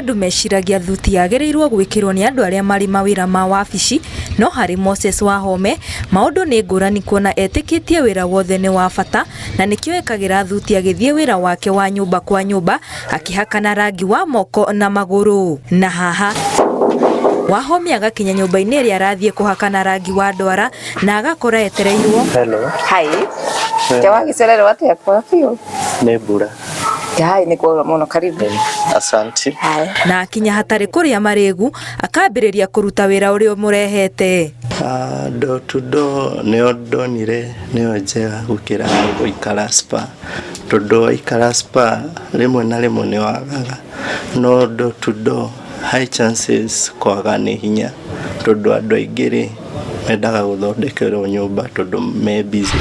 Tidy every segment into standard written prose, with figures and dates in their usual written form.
andu meciragia thuti yagereirwo gwikirwo ni andu aria mari mawira ma wabici, no hari Moses Wahome maundu ni ngurani kuona etikitie wira wothe ni wa bata na nikio ekagira thuti agithie wira wake wa nyumba kwa nyumba akihakana rangi wa moko na maguru. Na haha Wahome agakinya nyumba-ini iria arathie kuhakana rangi wa ndwara na agakora etereirwo. Hello. Hai. Jawa gicerero atia kwa fio. Nebura. Hai ni kwa muno karibu. Asante. Hai. Na akinya hatari kuria marigu akambiriria kuruta wira uria murehete. Door to door neo ndonire neo njega gukira guikara spa. Todo ikara spa rimwe na rimwe ni wagaga. No door to door high chances kwaga ni hinya. Todo andu aingiri mendaga guthondekerwo nyumba todo me busy.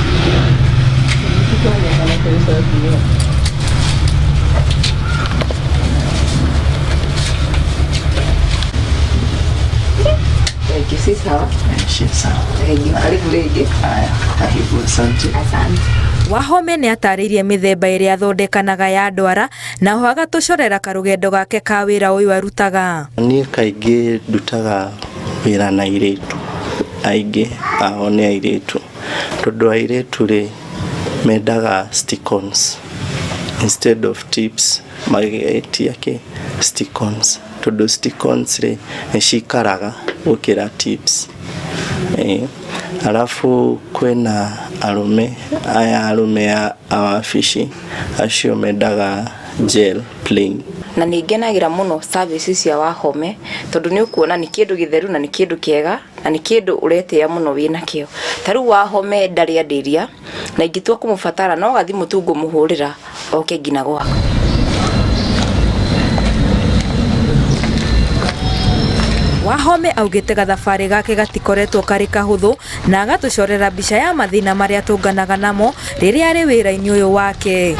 Wahome ni ataririe mithemba iria athondekanaga ya ndwara na ho agatucorera karugendo gake ka wira uyu arutaga. Ni kaingi ndutaga wira na iritu aingi ao ni iritu tondu iritu ri mendaga stick-ons instead of tips magetia ke stick-ons tondu stick-ons ri nicikaraga gukira tips. Alafu kwena arume ya awafici acio mendaga gel plain. Na ningenagira muno services cia Wahome tondu ni ukuona ni kindu githeru na ni kindu kiega na ni kindu uretia muno wina kio. Taru Wahome ndari andiria na ingitwa kumufatara no gathi mutungu muhurira oke ngina gwako. Wahome augite gathabari gake gatikoretwo kari kahuthu na agatucorera mbica ya mathina maria tunganaga namo riria ari wira-ini uyu wake.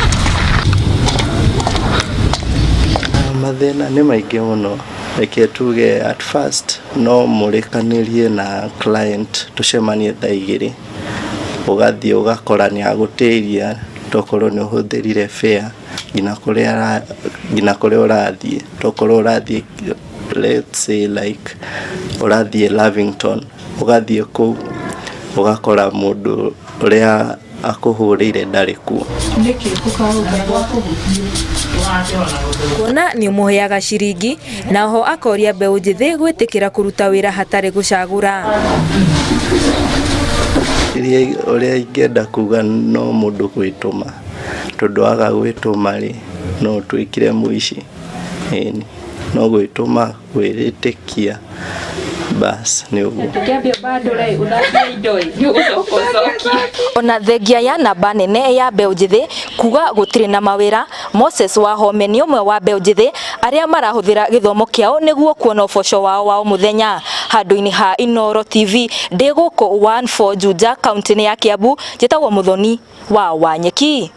Mathina ni maingi muno reke tuge at first no murikanirie na client tucemanie thaa igiri ugathie ugakora ni agutiria tokorwo ni uhuthirire fare ngina kuria urathie tokorwo urathie let's say like urathie Lavington ugathie ku ugakora mundu uria akuhurire ndari ku kuona ni muheaga ciringi na ho akoria mbeu njithi gwitikira kuruta wira hatari gucagura. Uria ingenda kuga no mundu gwituma tondu aga gwituma ri no twikire muici no gwituma gwiritikia bas ni uguo. Tukiambia bado rai unathia indo yugucokocoki. Ona thengia ya namba nene ya mbeu njithi kuga gutiri na mawira, Moses Wahome ni umwe wa mbeu njithi aria marahuthira githomo kiao niguo kuona uboco wao wa muthenya. Handu-ini ha Inooro TV ndi guku 14 Juja kaunti ya Kiambu, njitagwo Muthoni wa Wanyeki.